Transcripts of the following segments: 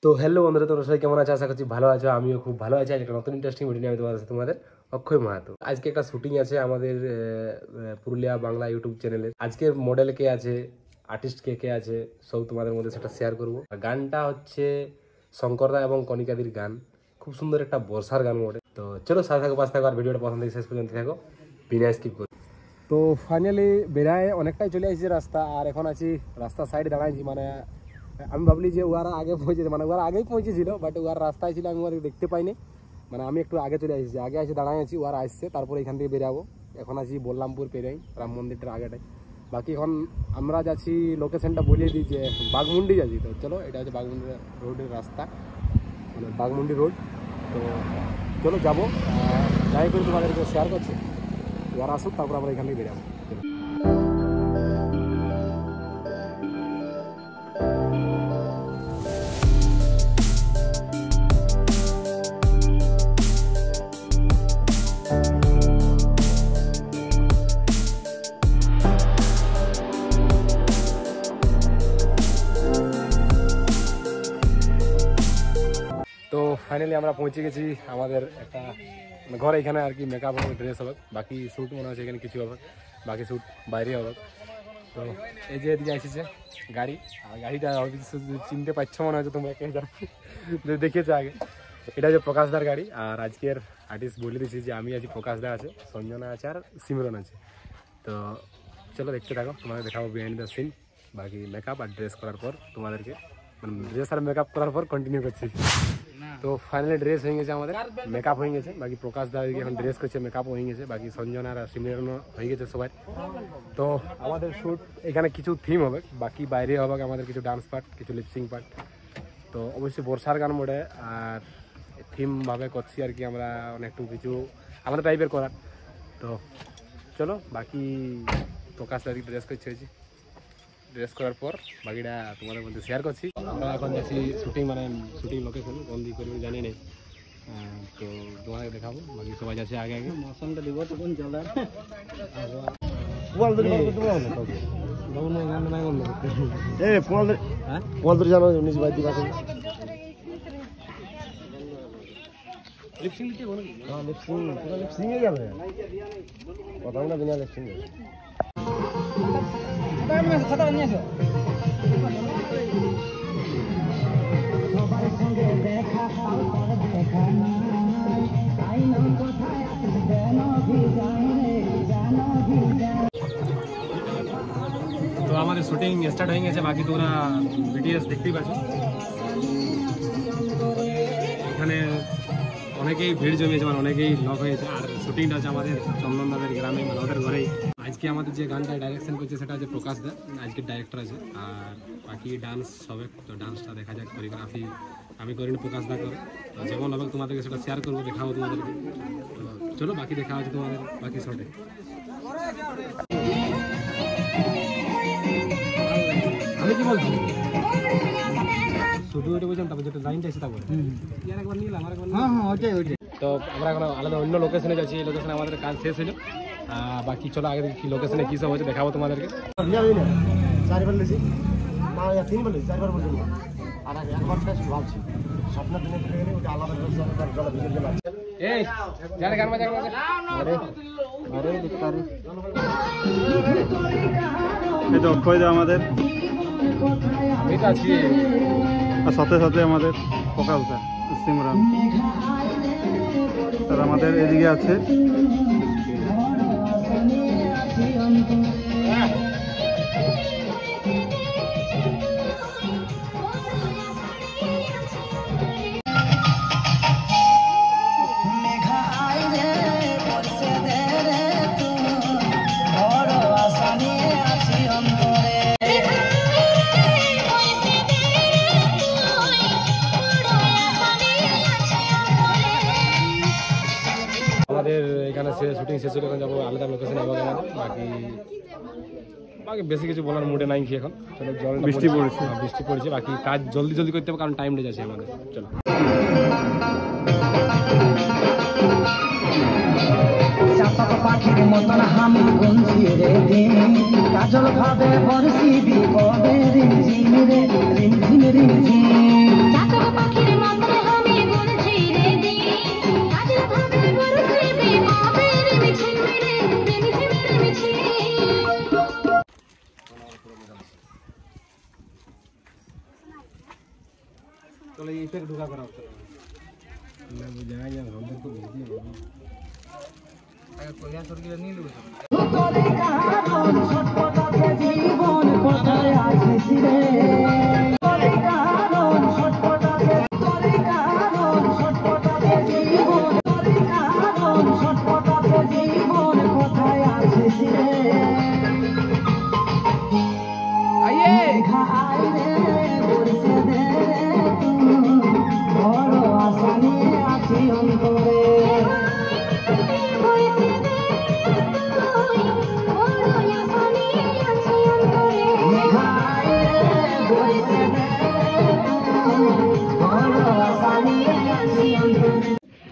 তো হ্যালো বন্ধুরা, তোমরা সবাই কেমন আছো? আশা করছি ভালো আছো। আমিও খুব ভালো আছি। একটা নতুন ইন্টারেস্টিং ভিডিও নিয়ে আমি তোমাদের অক্ষয় মাহাতো। আজকে একটা শুটিং আছে আমাদের পুরুলিয়া বাংলা ইউটিউব চ্যানেলে। আজকের মডেল কে আছে, আর্টিস্ট কে কে আছে, সব তোমাদের মধ্যে সেটা শেয়ার করবো। গানটা হচ্ছে শঙ্করদা এবং কণিকাদির গান। খুব সুন্দর একটা বর্ষার গান বটে। তো চলো সাথে থাকো, পাশে থাকো, আর ভিডিওটা পছন্দ থেকে শেষ পর্যন্ত থাকো, বিনা স্কিপ করো। তো ফাইনালি বেড়ায় অনেকটাই চলে আসছে রাস্তা, আর এখন আছি রাস্তার সাইডে দাঁড়াইছি। মানে আমি ভাবলি যে ওরা আগে পৌঁছেছে, মানে ওরা আগেই পৌঁছেছিল, বাট ওরা রাস্তায় ছিল, আমি ওদের দেখতে পাইনি। মানে আমি একটু আগে চলে এসেছি, আগে এসে দাঁড়াই আছি, ওরা আসছে, তারপরে এখান থেকে বেরাবো। এখন আছি বললামপুর পেরাই, রাম মন্দিরটার আগেটাই। বাকি এখন আমরা যাচ্ছি, লোকেশনটা বলিয়ে দিই যে বাঘমুন্ডি যাচ্ছি। তো চলো, এটা হচ্ছে বাঘমুন্ডি রোডের রাস্তা, মানে বাঘমুন্ডি রোড। তো চলো যাবো, যাই করে তোমাদেরকে শেয়ার করছি। ওরা আসুক, তারপর আমরা এখান থেকে বেরাবো। তো ফাইনালি আমরা পৌঁছে গেছি আমাদের একটা ঘরে। এখানে আর কি মেকআপ হবে, ড্রেস হবে, বাকি শ্যুট মনে হচ্ছে এখানে কিছু হবে, বাকি শ্যুট বাইরে হবে। তো এই যে এদিকে এসেছে গাড়ি, আর গাড়িটা চিনতে পারছো মনে হচ্ছে তোমরা, কে জানো, দেখিয়েছো আগে। এটা হচ্ছে প্রকাশদার গাড়ি। আর আজকের আর্টিস্ট বলে দিয়েছি যে আমি আছি, প্রকাশদা আছে, সঞ্জনা আছে, আর সিমরন আছে। তো চলো দেখতে থাকো, তোমাদের দেখাবো বিহাইন্ড দ্য সিন। বাকি মেকআপ আর ড্রেস করার পর তোমাদেরকে, মানে ড্রেস আর মেকআপ করার পর কন্টিনিউ করছি। তো ফাইনালি ড্রেস হয়ে গেছে আমাদের, মেকআপ হয়ে গেছে। বাকি প্রকাশ দা এখন ড্রেস করছে, মেকআপও হয়ে গেছে। বাকি সঞ্জনা আর সিমরনও হয়ে গেছে সবাই। তো আমাদের শ্যুট এখানে কিছু থিম হবে, বাকি বাইরে হবে আমাদের কিছু ডান্স পার্ট, কিছু লিপসিং পার্ট। তো অবশ্যই বর্ষার গান মোড়ে, আর থিমভাবে করছি আর কি আমরা, অনেকটু কিছু আলাদা টাইপের করার। তো চলো, বাকি প্রকাশ দাদি ড্রেস করছে হয়েছি, ড্রেস করার পর বাকিটা তোমাদের মধ্যে শেয়ার করছি। আমরা এখন যাচ্ছি শুটিং, মানে শুটিং লোকেশন কোন দিক করবো জানি নেই। তো তোমাকে দেখাবো, বাকি সবাই যাচ্ছে আগে আগে। মৌসুমটা দিব তো কোন চলে কথা না বিনা লিপসিং তো আমাদের শুটিং স্টার্ট হয়ে গেছে। বাকি তোমরা ভিডিওস দেখতেই পাচ্ছ, এখানে অনেকেই ভিড় জমিয়েছে, মানে অনেকেই লক হয়েছে। আর শুটিংটা আছে আমাদের চন্দনদাদের গ্রামে, মানে ওদের ঘরেই। আজকে আমাদের যে গানটা ডাইরেকশন করছে সেটা হচ্ছে প্রকাশ দা, আজকে ডাইরেক্টর আছে। আর বাকি ডান্স হবে, তো ডান্সটা দেখা যাক। কোরিওগ্রাফি আমি করিনি, প্রকাশ দা করে। তো যেমন হবে তোমাদেরকে সেটা শেয়ার করবো, দেখাবো তোমাদেরকে। তো চলো, বাকি দেখা হচ্ছে তোমাদের বাকি শটে। আমি কি বলছি, শুধু ওইটা বলছিলাম, তারপর যেটা লাইনটা এসে তারপরে একবার নিলাম, আর একবার। হ্যাঁ, ওইটাই। তো আমরা এখন আলাদা অন্য লোকেশনে যাচ্ছি। এই লোকেশনে আমাদের কাজ শেষ হলো। বাকি চলো আগে দেখি লোকেশনে কী সব হচ্ছে, দেখাবো তোমাদেরকে। আমাদের সাথে সাথে আমাদের প্রকাশদা, সিমরান, আর আমাদের এদিকে আছে আমাদের এখানে শুটিং শেষ হলে এখন যাবো আলাদা লোকেশনে যাবো আমাদের। বাকি বেশি কিছু বলার মুডে নাই কি এখন। চলো, জল বৃষ্টি পড়েছে, বাকি কাজ জলদি জলদি করতে হবে, কারণ টাইম লেগে যাচ্ছে আমাদের। চলো। পাখির মতন হামি গুনছি রে দিন, কাজল ভাবে বরসিবি কবে রিমঝিম রে রিমঝিম রিমঝিম। চলো এই ইফেক্ট ঢোকা করা হচ্ছে না বুঝা যায় রোদ তো বুঝি আগে কোরিয়া সরকি নিয়ে নেব জীবন কোথায় আছে রে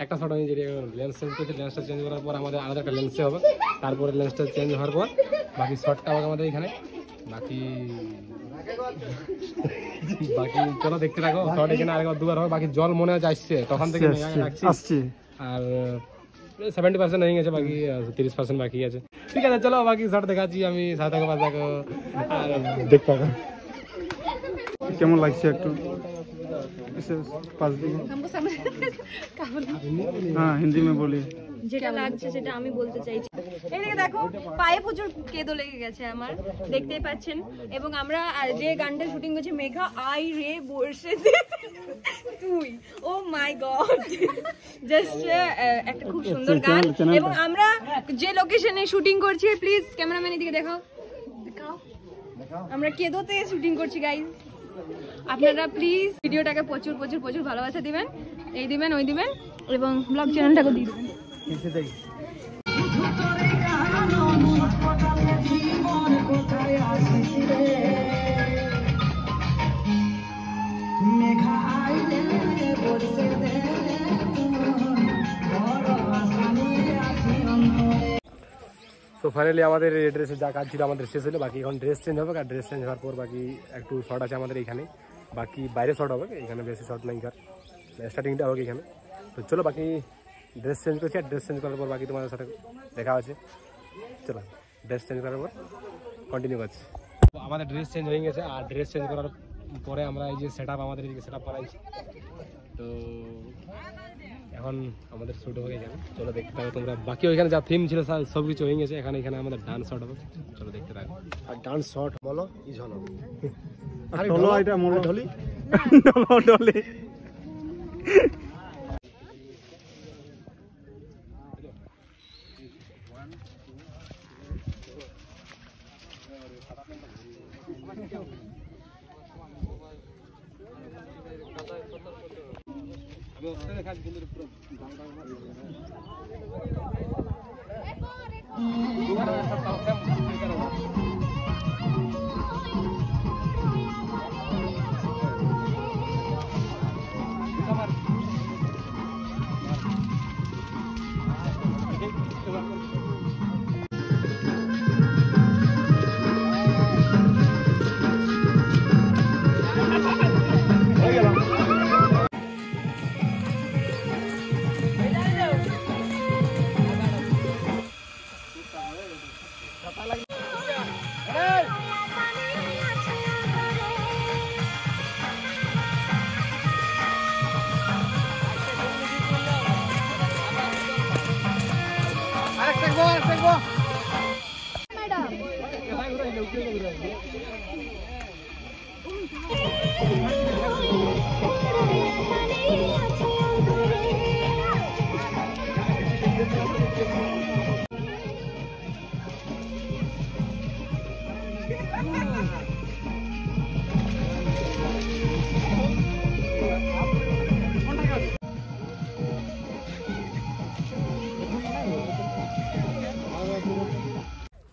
একটা শট আমি যেটা লেন্স চেঞ্জ করছি লেন্সটা চেঞ্জ করার পর আমাদের আলাদা একটা লেন্সে হবে তারপরে লেন্সটা চেঞ্জ হওয়ার পর বাকি শটটা হবে আমাদের এখানে বাকি চলো দেখতে থাকো শট এখানে আরেকবার দুবার হবে বাকি জল মনে হয় আসছে তখন থেকে আসছে আর 70% হয়ে গেছে বাকি 30% বাকি আছে ঠিক আছে চলো বাকি শট দেখাচ্ছি আমি সাথে পাঁচ দেখো আর দেখতে থাকো কেমন লাগছে একটু पास दिए हमको समझ हाँ हिंदी में बोलिए যেটা লাগছে সেটা আমি বলতে চাইছি এইদিকে দেখো পায়ে প্রচুর কেদো লেগে গেছে আমার দেখতেই পাচ্ছেন এবং আমরা যে গানটা শুটিং করছি মেঘা আই রে বর্ষে তুই ও মাই গড জাস্ট একটা খুব সুন্দর গান এবং আমরা যে লোকেশনে শুটিং করছি প্লিজ ক্যামেরাম্যান এদিকে দেখাও আমরা কেদোতে শুটিং করছি গাইস আপনারা প্লিজ ভিডিওটাকে প্রচুর প্রচুর প্রচুর ভালোবাসা দিবেন এই দিবেন ওই দিবেন এবং ব্লগ চ্যানেলটাকে দিয়ে দিবেন তো ফাইনালি আমাদের এই ড্রেসে যা কাজ ছিল আমাদের শেষ হলো বাকি এখন ড্রেস চেঞ্জ হবে আর ড্রেস চেঞ্জ হওয়ার পর বাকি একটু শর্ট আছে আমাদের এইখানে বাকি বাইরে শর্ট হবে এখানে বেশি শর্ট নাই কার স্টার্টিংটা হবে এখানে তো চলো বাকি ড্রেস চেঞ্জ করছি আর ড্রেস চেঞ্জ করার পর বাকি তোমাদের সাথে দেখা আছে চলো ড্রেস চেঞ্জ করার পর কন্টিনিউ করছি আমাদের ড্রেস চেঞ্জ হয়ে গেছে আর ড্রেস চেঞ্জ করার পরে আমরা এই যে সেট আপ আমাদের এদিকে সেট আপ বানাইছি তো এখন আমাদের শুট হয়ে গেছে চলো দেখতে থাকো তোমরা বাকি ওইখানে যা থিম ছিল সব কিছু হয়ে গেছে এখানে এখানে আমাদের ডান্স শট হবে চলো দেখতে থাকো আর ডান্স শট বলো কি ঝলো আরে ঢলো এটা মলো ঢলি ঢলো ঢলি আমি ওখানে দেখা কিন্তু পুরো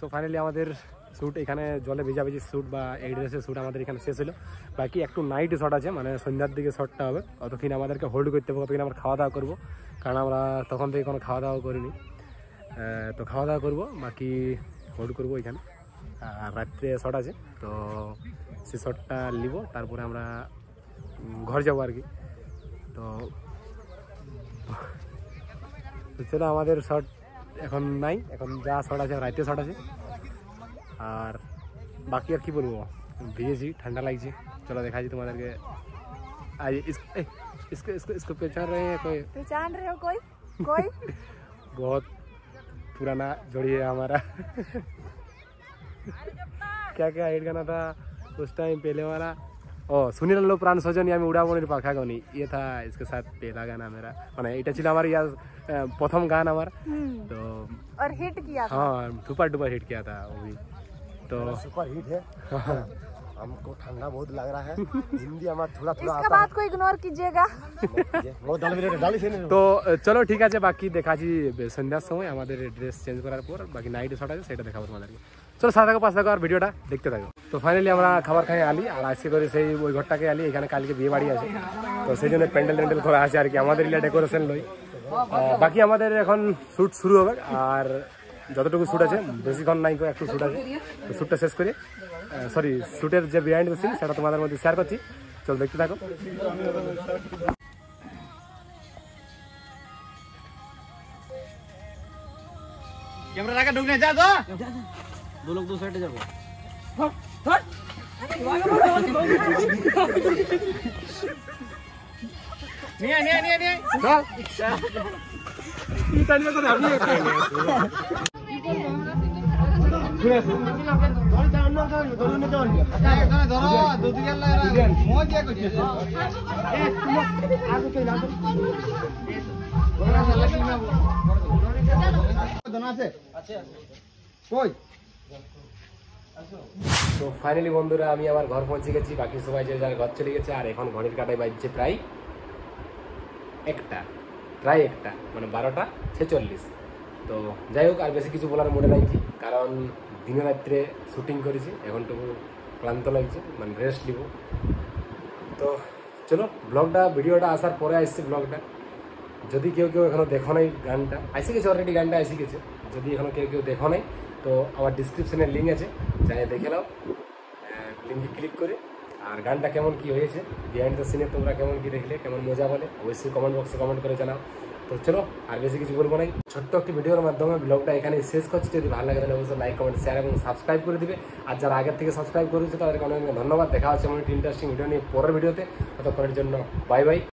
সো ফাইনালি আমাদের শ্যুট এখানে জলে ভিজাভিজি শ্যুট বা এই ড্রেসের শ্যুট আমাদের এখানে শেষ হলো বাকি একটু নাইট শট আছে মানে সন্ধ্যার দিকে শটটা হবে অতক্ষণ আমাদেরকে হোল্ড করতে হবে ততক্ষণ আমরা খাওয়া দাওয়া করবো কারণ আমরা তখন থেকে কোনো খাওয়া দাওয়া করিনি তো খাওয়া দাওয়া করবো বাকি হোল্ড করবো এখানে আর রাত্রে শট আছে তো সে শটটা নিব তারপরে আমরা ঘর যাবো আর কি তো চলো আমাদের শট এখন নাই এখন যা শট আছে রাতে শট আছে আর বাকি আর কি বলবো ভিজেছি ঠান্ডা লাগছে চলো দেখাচ্ছি তোমাদেরকে इसको पहचान रहे हैं कोई? पहचान रहे हो कोई? कोई? बहुत पुराना जोड़ी है हमारा। क्या क्या हिट गाना था उस टाइम पहले वाला? ओ सुनील लो प्राण सजनी आमी उड़ाबनिर पाखा गनी, ये था इसके साथ पहला गाना मेरा, माने এটা ছিল আমার यार प्रथम गान আমার। तो और हिट किया था। हाँ सुपर डुपर हिट किया था वो भी। तो सुपर हिट है। हमको ठंडा बहुत लग रहा है, हिंदी हमारा थोड़ा थोड़ा इसका बात को इग्नोर कीजिएगा। वो डाली से नहीं। তো চলো ঠিক আছে, বাকি দেখাচ্ছি সন্ধ্যার সময় আমাদের ড্রেস চেঞ্জ করার পর, বাকি নাইটে শট আছে সেটা দেখাবো তোমাদেরকে। চলো সাথে থাকো, পাশে থাকো, আর ভিডিওটা দেখতে থাকো। তো ফাইনালি আমরা খাবার খাই আলি, আর আজকে করে সেই ওই ঘরটাকে আলি, এখানে কালকে বিয়ে বাড়ি আছে, তো সেই জন্য প্যান্ডেল ট্যান্ডেল করা আছে আর কি, আমাদের ইলা ডেকোরেশন লই। বাকি আমাদের এখন শ্যুট শুরু হবে, আর যতটুকু শ্যুট আছে বেশিক্ষণ নাই, একটু শ্যুট আছে, তো শ্যুটটা শেষ করে সরি শ্যুটের যে বিহাইন্ড দ্য সিন সেটা তোমাদের মধ্যে শেয়ার করছি। চলো দেখতে থাকো। कैमरा लगा ढूंढने जा दो। दो लोग दो साइड जाओ। नहीं ये टाइम में तो अभी তো ফাইনালি বন্ধুরা আমি আমার ঘর পৌঁছে গেছি, বাকি সবাই যে যার ঘর চলে গেছে, আর এখন ঘড়ির কাটায় বাজছে প্রায় একটা, মানে 12:46। তো যাই হোক, আর বেশি কিছু বলার মনে নাই কি, কারণ দিনে রাত্রে শুটিং করেছি, এখনটুকু ক্লান্ত লাগছে, মানে রেস্ট নিব। তো চলো ব্লগটা, ভিডিওটা আসার পরে আসছে ব্লগটা, যদি কেউ এখনো দেখো নাই গানটা, আসি গেছে অলরেডি, গানটা আসি গেছে, যদি এখনো কেউ দেখো নাই তো আমার ডিসক্রিপশনে লিঙ্ক আছে, যাই দেখে নাও, লিঙ্কে ক্লিক করে। আর গানটা কেমন কি হয়েছে, বিহাইন্ড দ্য সিনে তোমরা কেমন কি দেখলে, কেমন মজা বলে, অবশ্যই কমেন্ট বক্সে কমেন্ট করে জানাও। তো চলো আর বেশি কিছু বলবো নাই, ছোট্ট একটি ভিডিওর মাধ্যমে ব্লগটা এখানে শেষ করছি। যদি ভালো লাগে তাহলে অবশ্যই লাইক, কমেন্ট, শেয়ার এবং সাবস্ক্রাইব করে দিবে, আর যারা আগের থেকে সাবস্ক্রাইব করেছে তাদেরকে অনেক ধন্যবাদ। দেখা হচ্ছে এমন একটি ইন্টারেস্টিং ভিডিও নিয়ে পরের ভিডিওতে, ততক্ষণের জন্য বাই বাই।